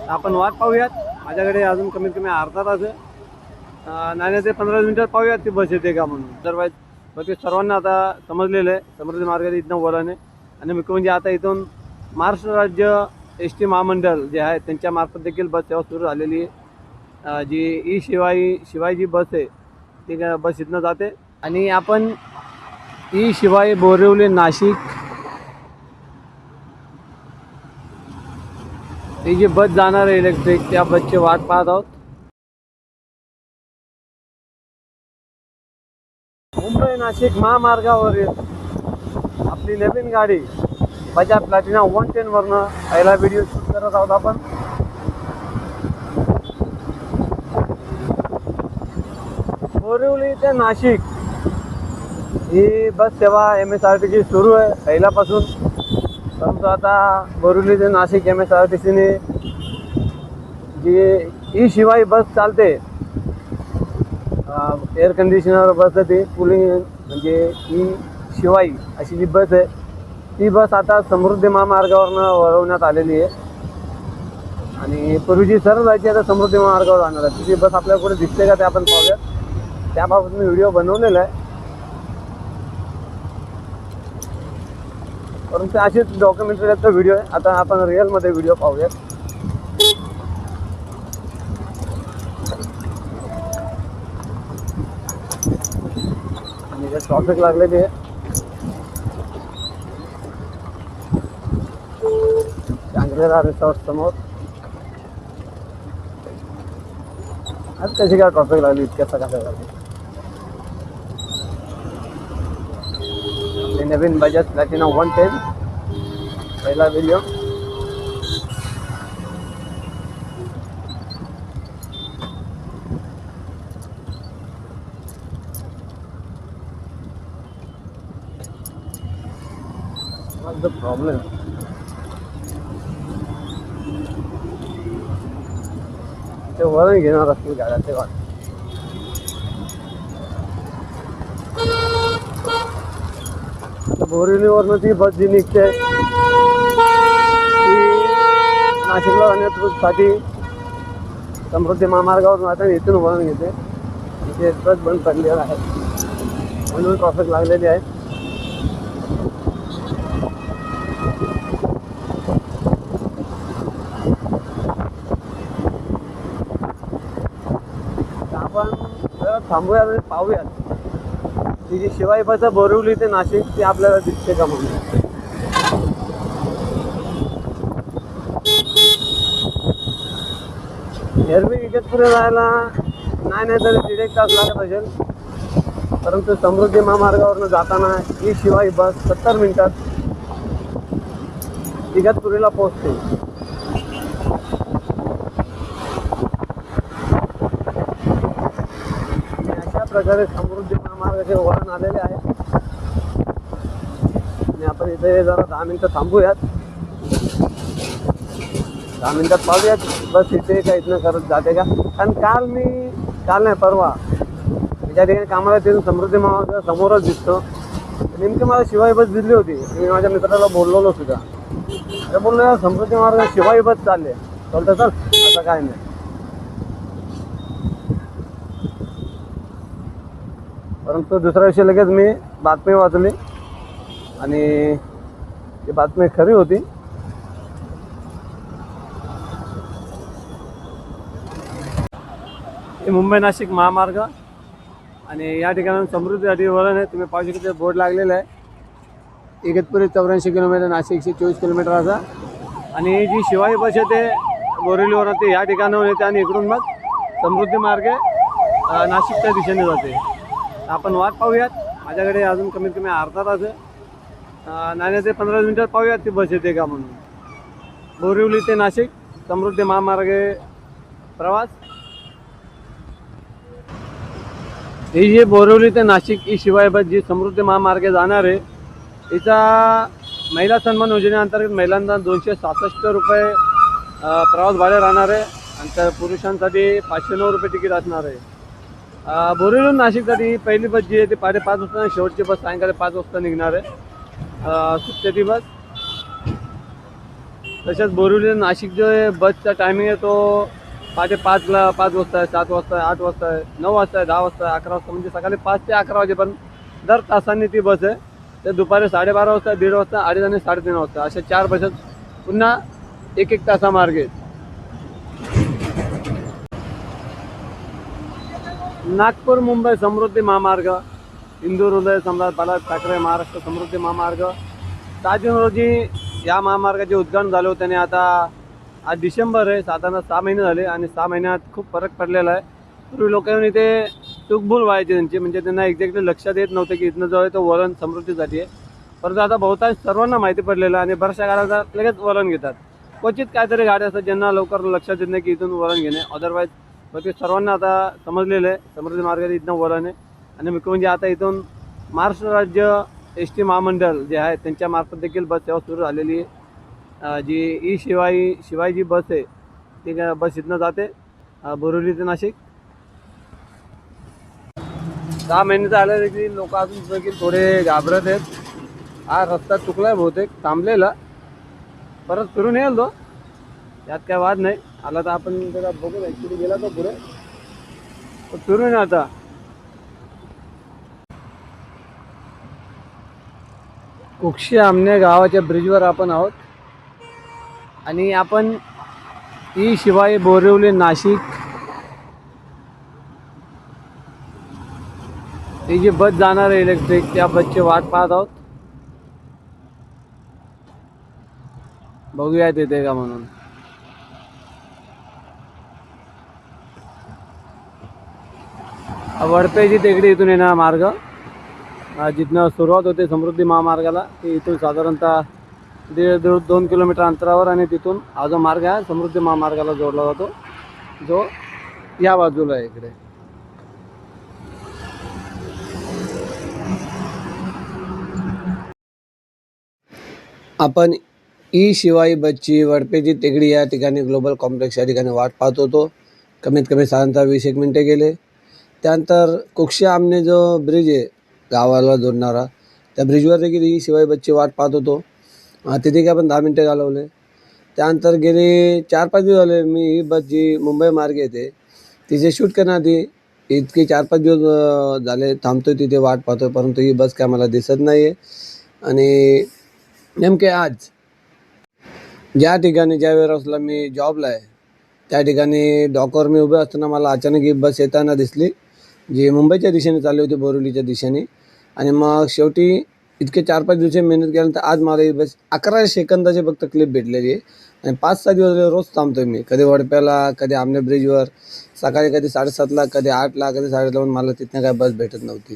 आपण वाट पाहूयात. माझ्याकडे अजून कमीत कमी अर्धा तास आहे. नाही ते 15 मिनिटात पाहूयात ती बस येते का म्हणून. अदरवाईज बाकी सर्वांना आता समजलेलं आहे समृद्धी मार्गाने इथनं वळणे. आणि मुख्य म्हणजे आता इथून महाराष्ट्र राज्य एस टी महामंडळ जे आहे त्यांच्या मार्फत देखील बस सेवा सुरू झालेली आहे. जी शिवाजी बस आहे ती बस इथनं जाते. आणि आपण शिवाई बोरिवली नाशिक ही जी बस जाणार आहे इलेक्ट्रिक त्या बसची वाट पाहत आहोत. मुंबई नाशिक महामार्गावरील आपली नवीन गाडी बजाज प्लॅटिना 110 वरनं पहिला व्हिडिओ शूट करत आहोत आपण. बोरिवली ते नाशिक ही बस सेवा MSRTC सुरू आहे पहिल्यापासून. परंतु आता बोरिवली ते नाशिक MSRTCने जी शिवाई बस चालते एअर कंडिशनर बस आहे ती कूलिंग म्हणजे शिवाई अशी जी बस आहे ती बस आता समृद्धी महामार्गावरनं वळवण्यात आलेली आहे. आणि पूर्वीची सरळ जायची आता समृद्धी महामार्गावर जाणार आहे. तिची बस आपल्याला कुठे दिसते का ते आपण पाहूयात. त्याबाबत मी व्हिडिओ बनवलेला आहे. परंतु अशीच डॉक्युमेंटरीचा व्हिडिओ आहे. आता आपण रिअलमध्ये व्हिडिओ पाहूयात. आणि ट्रॉफिक लागलेली आहे. चांगलेला रिसॉर्ट समोर आज कशी काय ट्रॉफिक लागली इतक्या सकाळी लागली. नवीन बजाज प्लॅटिना 110 पहिला व्हिडिओ. What's the problem? ते वळण घेणार असतील गाड्या ते वाट. बोरिवलीवरनं ती बस जी निघते ती नाशिकला जाण्यासाठी समृद्धी महामार्गावरून आता इथून वळण घेते. इथे बस बंद पडलेला आहे म्हणून ट्रॉफिक लागलेली आहे. आपण थांबूयात आणि पाहूयात ती जी शिवाई बस बोरिवली ते नाशिक ती आपल्याला दिसते का म्हणून. एरवी इगतपुरी जायला नाही तरी 1.5 तास लागत असेल. परंतु समृद्धी महामार्गावरनं जाताना ही शिवाई बस 70 मिनिटात इगतपुरीला पोहोचते. प्रकारे समृद्धी महामार्गाचे वळण आलेले आहे. आणि आपण इथे जरा 10 मिनिटं थांबूयात. 10 मिनिटात पाहूयात बस इथे का इथनं करत जाते का. कारण काल नाही परवा ज्या ठिकाणी कामाला तिथून समृद्धी महामार्ग समोरच दिसतो. नेमकी मला शिवाई बस दिसली होती. मी माझ्या मित्राला बोललेलो सुद्धा. ते बोललो समृद्धी महामार्ग शिवाई बस चालले. चालतं चल असं काय नाही. परंतु दुसऱ्या दिवशी लगेच मी बातमी वाचली आणि ती बातमी खरी होती. हे मुंबई नाशिक महामार्ग आणि या ठिकाणी समृद्धीसाठी वळण आहे. तुम्ही पाहू शकता बोर्ड लागलेला आहे. इगतपुरी 84 किलोमीटर नाशिक 124 किलोमीटर असा. आणि जी शिवाई बस येते बोरिवलीवरून ते या ठिकाणावर येते आणि इकडून मग समृद्धी मार्गे नाशिकच्या दिशेने जाते. आपण वाट पाहूयात. माझ्याकडे अजून कमीत कमी अर्धा तास आहे. नाही ते 15 मिनिटात पाहूयात ती बस येते का म्हणून. बोरिवली ते नाशिक समृद्धी महामार्गे प्रवास. ही जी बोरिवली ते नाशिक ही शिवाई बस जी समृद्धी महामार्गे जाणार आहे हिचा महिला सन्मान योजनेअंतर्गत महिलांना 266 रुपये प्रवास भाडे राहणार आहे. आणि तर पुरुषांसाठी 509 रुपये तिकीट असणार आहे. बोरिवली नाशिकसाठी पहिली बस जी आहे ती 5:30 वाजता. शेवटची बस सायंकाळी 5 वाजता निघणार आहे. सुटते ती बस. तसेच बोरिवली नाशिक जो आहे बसचा टायमिंग आहे तो पहाटे 5 वाजता आहे, 7 वाजता आहे, 8 वाजता आहे, 9 वाजता आहे, 10 वाजता आहे, 11 वाजता, म्हणजे सकाळी 5 ते 11 वाजेपर्यंत दर तासांनी ती बस आहे. ते दुपारी 12:30 वाजता, 1:30 वाजता, 2:30 आणि 3:30 वाजता अशा 4 बसेस पुन्हा एक तासामार्गे आहेत. नागपूर मुंबई समृद्धी महामार्ग, इंदूर हृदय सम्राट बाळासाहेब ठाकरे महाराष्ट्र समृद्धी महामार्ग 7 जून रोजी या महामार्गाचे उद्घाटन झाले होते. आणि आता आज डिसेंबर आहे, साधारण 6 महिने झाले आणि 6 महिन्यात खूप फरक पडलेला आहे. पूर्वी लोकांनी इथे चूकभूल व्हायची त्यांची, म्हणजे त्यांना एक्झॅक्टली लक्षात येत नव्हतं की इथनं जो आहे तो वळण समृद्धीसाठी आहे. परंतु आता बहुतांश सर्वांना माहिती पडलेलं आहे आणि बऱ्याचशा गाड्या लगेच वळण घेतात. क्वचित काहीतरी गाड्या असतात ज्यांना लवकर लक्षात येत नाही की इथून वळण घेणे. अदरवाईज बाकी सर्वांना आता समजलेलं आहे समृद्धी मार्गाचे इथनं वळण आहे. आणि मुख्य म्हणजे आता इथून महाराष्ट्र राज्य एस टी महामंडळ जे आहे त्यांच्यामार्फत देखील बस सेवा सुरू झालेली आहे. जी शिवाई बस आहे ती बस इथनं जाते बोरिवली ते नाशिक. 6 महिने झाले देखील लोक अजून देखील थोडे घाबरत आहेत. हा रस्ता चुकलाय बहुतेक, थांबलेला परत फिरून येईल तो, यात काय वाद नाही. आला तर आपण जरा बघू, ॲक्च्युली गेला तो पुढे फिरून येईल. आता कुक्षी आमने गावाच्या ब्रिजवर आपण आहोत आणि आपण ही शिवाई बोरिवली नाशिक ही जी बस जाणार आहे इलेक्ट्रिक, त्या बसची वाट पाहत आहोत. बघूयात येते का म्हणून. वडपेची टेकडी इथून येणार मार्ग, जिथनं सुरुवात होते समृद्धी महामार्गाला ते इथून साधारणतः 1.5-2 किलोमीटर अंतरावर. आणि तिथून हा जो मार्ग आहे समृद्धी महामार्गाला जोडला जातो, जो या बाजूला आहे इकडे. आपण ई शिवाई बसची वडपेची टेकडी या ठिकाणी ग्लोबल कॉम्प्लेक्स या ठिकाणी वाट पाहत होतो. कमीत कमी साधारणतः 20 मिनिटे गेले. त्यानंतर कुक्षी आमने जो ब्रिज आहे गावाला जोडणारा, त्या ब्रिजवर देखील ही शिवाई बसची वाट पाहत होतो. तिथे आपण 10 मिनिटे घालवले. त्यानंतर गेले 4-5 दिवस झाले मी ही बस जी मुंबई मार्गे येते तिचे शूट करण्याआधी इतके 4-5 दिवस झाले थांबतोय तिथे वाट पाहतोय, परंतु ही बस काय मला दिसत नाही आहे. आणि नेमके आज ज्या ठिकाणी ज्या वेअरहाऊसला मी जॉबला आहे त्या ठिकाणी डॉकवर मी उभे असताना मला अचानक ही बस येताना दिसली, जी मुंबईच्या दिशेने चालली होती बोरिवलीच्या दिशेने. आणि मग शेवटी इतके 4-5 दिवस मेहनत केल्यानंतर आज मला ही बस 11 सेकंदाची फक्त क्लिप भेटलेली आहे. आणि 5-6 दिवस रोज थांबतोय मी, कधी वडप्याला, कधी आमने ब्रिजवर, सकाळी कधी 7:30ला, कधी 8ला, कधी 9:30ला, मला तिथनं काय बस भेटत नव्हती.